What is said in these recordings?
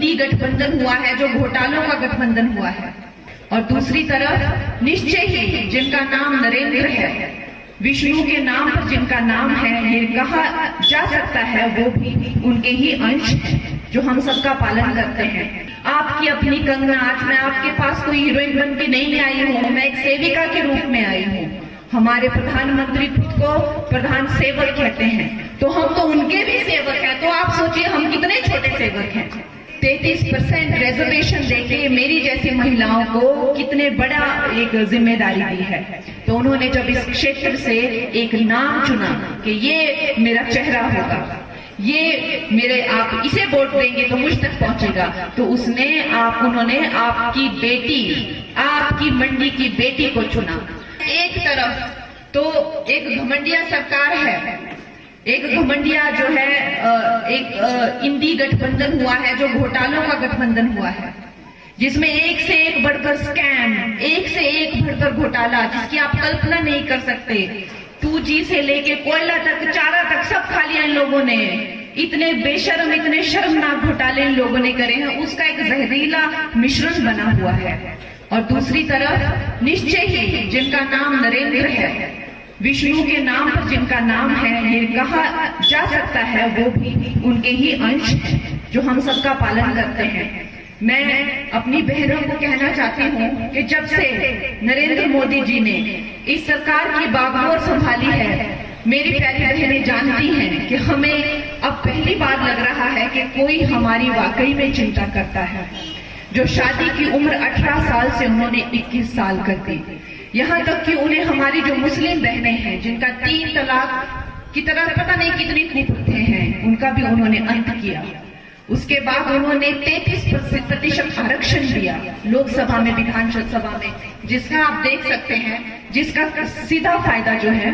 इंडी गठबंधन हुआ है, जो घोटालों का गठबंधन हुआ है, और दूसरी तरफ निश्चय ही जिनका नाम नरेंद्र है, विष्णु के नाम पर जिनका नाम है, ये कहा जा सकता है वो भी उनके ही अंश हैं जो हम सबका पालन करते हैं। आपकी अपनी कंगना, आज मैं आपके पास कोई हीरोइन बन के नहीं आई हूँ, मैं एक सेविका के रूप में आई हूँ। हमारे प्रधानमंत्री खुद को प्रधान सेवक कहते हैं, तो हम तो उनके भी सेवक हैं। तो आप सोचिए हम कितने छोटे सेवक हैं। 33% रिजर्वेशन देके मेरी जैसी महिलाओं को कितने बड़ा एक जिम्मेदारी दी है। तो उन्होंने जब इस क्षेत्र से एक नाम चुना कि ये मेरा चेहरा होगा, ये मेरे, आप इसे वोट देंगे तो मुझ तक पहुंचेगा, तो उन्होंने आपकी बेटी, आपकी मंडी की बेटी को चुना। एक तरफ तो एक घमंडिया सरकार है, एक घमंडिया जो है एक इंडी गठबंधन हुआ है, जो घोटालों का गठबंधन हुआ है, जिसमें एक से एक बढ़कर स्कैम, एक से एक बढ़कर घोटाला, जिसकी आप कल्पना नहीं कर सकते। 2G से लेके कोयला तक, चारा तक सब खा लिया इन लोगों ने। इतने बेशर्म, इतने शर्मनाक घोटाले इन लोगों ने करे हैं, उसका एक जहरीला मिश्रण बना हुआ है। और दूसरी तरफ निश्चय ही जिनका नाम नरेंद्र है, विष्णु के नाम पर जिनका नाम है, ये कहा जा सकता है वो भी उनके ही अंश हैं जो हम सबका पालन करते हैं। मैं अपनी बहनों को कहना चाहती हूँ कि जब से नरेंद्र मोदी जी ने इस सरकार की बागडोर संभाली है, मेरी प्यारी बहनें जानती हैं कि हमें अब पहली बार लग रहा है कि कोई हमारी वाकई में चिंता करता है। जो शादी की उम्र 18 साल से उन्होंने 21 साल कर दी, यहाँ तक कि उन्हें हमारी जो मुस्लिम बहनें हैं जिनका 3 तलाक की तरह पता नहीं कितनी कुप्रथाएं हैं, उनका भी उन्होंने अंत किया। उसके बाद उन्होंने 33% आरक्षण दिया लोकसभा में, विधानसभा में, जिसका आप देख सकते हैं, जिसका सीधा फायदा जो है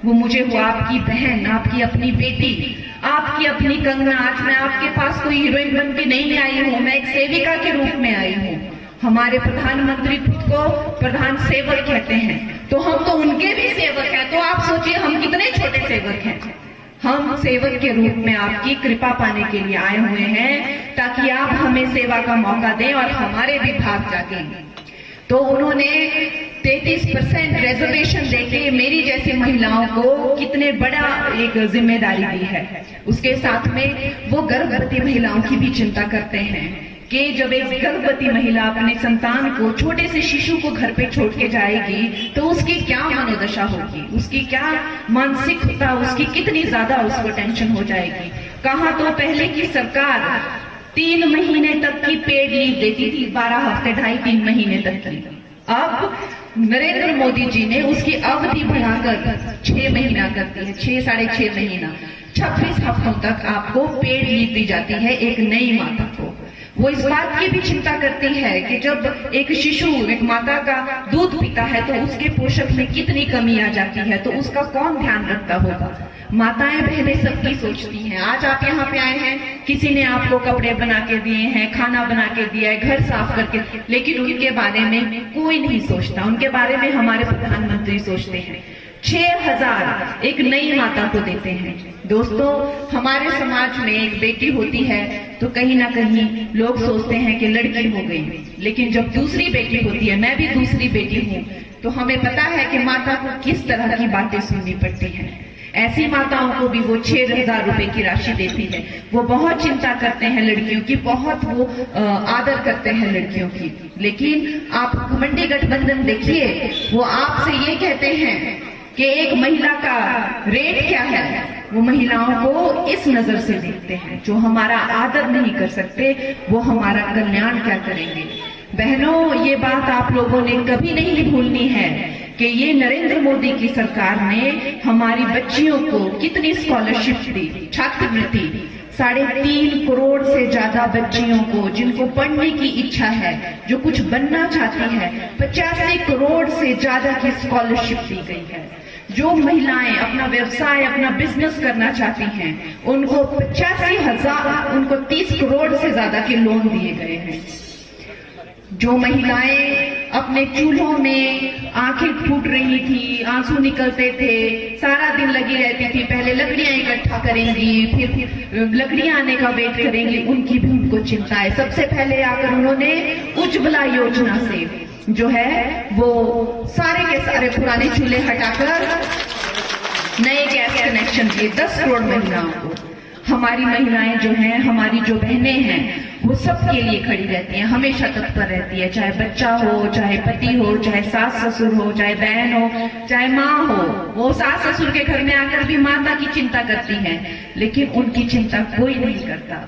वो मुझे हुआ, आपकी बहन, आपकी अपनी बेटी, आपकी अपनी कंगना। आज मैं आपके पास कोई हीरोइन बन के नहीं आई हूँ, मैं एक सेविका के रूप में आई हूँ। हमारे प्रधानमंत्री खुद को प्रधान सेवक कहते हैं, तो हम तो उनके भी सेवक हैं। तो आप सोचिए हम कितने छोटे सेवक हैं। हम सेवक के रूप में आपकी कृपा पाने के लिए आए हुए हैं, ताकि आप हमें सेवा का मौका दें और हमारे भी भाग जागें। तो उन्होंने 33% रिजर्वेशन देके मेरी जैसी महिलाओं को कितने बड़ा एक जिम्मेदारी दी है। उसके साथ में वो गर्भवती महिलाओं की भी चिंता करते हैं कि जब एक गर्भवती महिला अपने संतान को, छोटे से शिशु को घर पे छोड़ के जाएगी तो उसकी क्या मनोदशा होगी, उसकी क्या मानसिकता, उसकी कितनी ज्यादा उसको टेंशन हो जाएगी। कहाँ तो पहले की सरकार 3 महीने तक की पेड लीव देती थी, 12 हफ्ते, 2.5-3 महीने तक की। अब नरेंद्र मोदी जी ने उसकी अवधि बढ़ाकर 6 महीना कर दी है, 6-6.5 महीना, 26 हफ्तों तक आपको पेड लीव दी जाती है एक नई माता को। वो इस बात की भी चिंता करती है कि जब एक शिशु, एक माता का दूध पीता है तो उसके पोषक में कितनी कमी आ जाती है, तो उसका कौन ध्यान रखता होगा। माताएं बहनें सबकी सोचती हैं। आज आप यहाँ पे आए हैं, किसी ने आपको कपड़े बना के दिए हैं, खाना बना के दिया है, घर साफ करके, लेकिन उनके बारे में कोई नहीं सोचता। उनके बारे में हमारे प्रधानमंत्री सोचते हैं। 6,000 एक नई माता को देते हैं। दोस्तों, हमारे समाज में एक बेटी होती है तो कहीं ना कहीं लोग सोचते हैं कि लड़की हो गई, लेकिन जब दूसरी बेटी होती है, मैं भी दूसरी बेटी हूँ, तो हमें पता है कि माता को किस तरह की बातें सुननी पड़ती हैं। ऐसी माताओं को भी वो 6,000 रुपए की राशि देती है। वो बहुत चिंता करते हैं लड़कियों की, बहुत वो आदर करते हैं लड़कियों की। लेकिन आप घमंडी गठबंधन देखिए, वो आपसे ये कहते हैं कि एक महिला का रेट क्या है, वो महिलाओं को इस नजर से देखते हैं। जो हमारा आदर नहीं कर सकते वो हमारा कल्याण क्या करेंगे। बहनों, ये बात आप लोगों ने कभी नहीं भूलनी है कि ये नरेंद्र मोदी की सरकार ने हमारी बच्चियों को कितनी स्कॉलरशिप दी, छात्रवृत्ति। 3.5 करोड़ से ज्यादा बच्चियों को, जिनको पढ़ने की इच्छा है, जो कुछ बनना चाहती है, 85 करोड़ से ज्यादा की स्कॉलरशिप दी गई है। जो महिलाएं अपना व्यवसाय, अपना बिजनेस करना चाहती हैं, उनको 85,000, उनको 30 करोड़ से ज्यादा के लोन दिए गए हैं। जो महिलाएं अपने चूल्हों में आंखें फूट रही थी, आंसू निकलते थे, सारा दिन लगी रहती थी। पहले लकड़ियां इकट्ठा करेंगी, फिर लकड़ियां आने का वेट करेंगी, उनकी भी उनको चिंता है। सबसे पहले आकर उन्होंने उज्ज्वला योजना से जो है वो सारे के सारे पुराने चूल्हे हटाकर नए गैस कनेक्शन दिए 10 करोड़ महिलाओं को। हमारी महिलाएं जो हैं, हमारी जो बहनें हैं, वो सबके लिए खड़ी रहती हैं, हमेशा तत्पर रहती है। चाहे बच्चा हो, चाहे पति हो, चाहे सास ससुर हो, चाहे बहन हो, चाहे माँ हो, वो सास ससुर के घर में आकर भी माता की चिंता करती हैं, लेकिन उनकी चिंता कोई नहीं करता।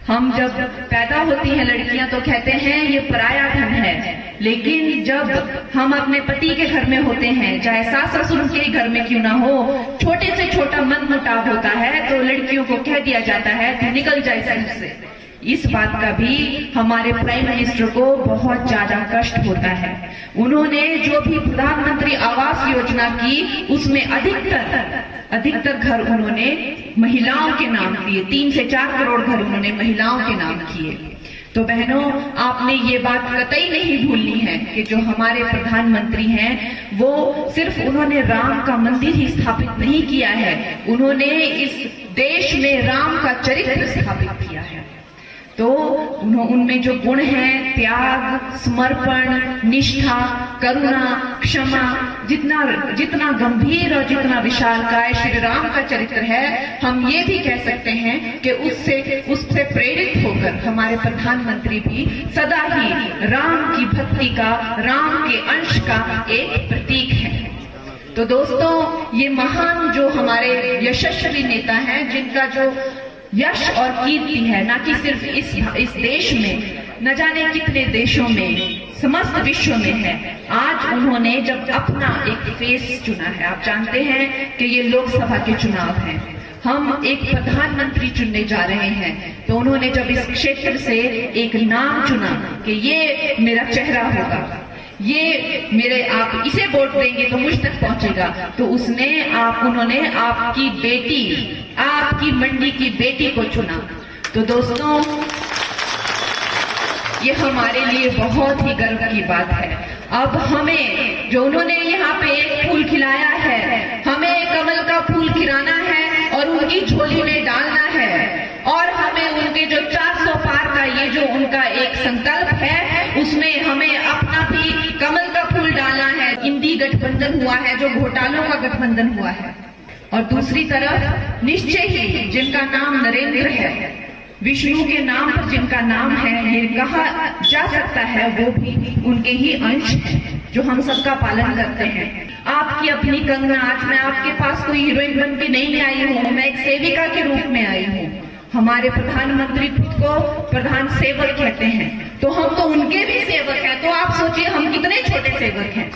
हम जब पैदा होती हैं लड़कियां तो कहते हैं ये पराया धन है, लेकिन जब हम अपने पति के घर में होते हैं, चाहे सास ससुर के घर में क्यों ना हो, छोटे से छोटा मनमुटाव होता है तो लड़कियों को कह दिया जाता है कि निकल जाए घर से। इस बात का भी हमारे प्राइम मिनिस्टर को बहुत ज्यादा कष्ट होता है। उन्होंने जो भी प्रधानमंत्री आवास योजना की, उसमें अधिकतर घर उन्होंने महिलाओं के नाम दिए। 3 से 4 करोड़ घर उन्होंने महिलाओं के नाम किए। तो बहनों, आपने ये बात कतई नहीं भूलनी है कि जो हमारे प्रधानमंत्री हैं वो सिर्फ उन्होंने राम का मंदिर ही स्थापित नहीं किया है, उन्होंने इस देश में राम का चरित्र स्थापित किया है। तो उनमें जो गुण हैं, त्याग, समर्पण, निष्ठा, करुणा, क्षमा, जितना गंभीर और जितना विशालकाय श्री राम का चरित्र है, हम ये भी कह सकते हैं कि उससे प्रेरित होकर हमारे प्रधानमंत्री भी सदा ही राम की भक्ति का, राम के अंश का एक प्रतीक है। तो दोस्तों, ये महान जो हमारे यशस्वी नेता हैं, जिनका जो यश और कीर्ति है, ना कि सिर्फ इस देश में, न जाने कितने देशों में, समस्त विश्व में है। आज उन्होंने जब अपना एक फेस चुना है, आप जानते हैं कि ये लोकसभा के चुनाव हैं, हम एक प्रधानमंत्री चुनने जा रहे हैं, तो उन्होंने जब इस क्षेत्र से एक नाम चुना कि ये मेरा चेहरा होगा, ये मेरे, आप इसे वोट देंगे तो मुझ तक पहुंचेगा, तो उन्होंने आपकी बेटी, आपकी मंडी की बेटी को चुना। तो दोस्तों, ये हमारे लिए बहुत ही गर्व की बात है। अब हमें, जो उन्होंने यहाँ पे एक फूल खिलाया है, हमें कमल का फूल खिलाना है और उनकी झोली में डालना है, और हमें उनके जो 400 पार का ये जो उनका एक संकल्प है, उसमें हमें अपना भी कमल का फूल डालना है। इंडी गठबंधन हुआ है, जो घोटालों का गठबंधन हुआ है, और दूसरी तरफ निश्चय ही जिनका नाम नरेंद्र है, विष्णु के नाम पर जिनका नाम है, ये कहा जा सकता है वो भी उनके ही अंश है, जो हम सबका पालन करते हैं। आपकी अपनी कंगना, आज मैं आपके पास कोई हीरोइन बन के नहीं आई हूँ, मैं एक सेविका के रूप में आई हूँ। हमारे प्रधानमंत्री खुद को प्रधान सेवक कहते हैं, तो हम तो उनके भी सेवक हैं। तो आप सोचिए हम कितने छोटे सेवक हैं।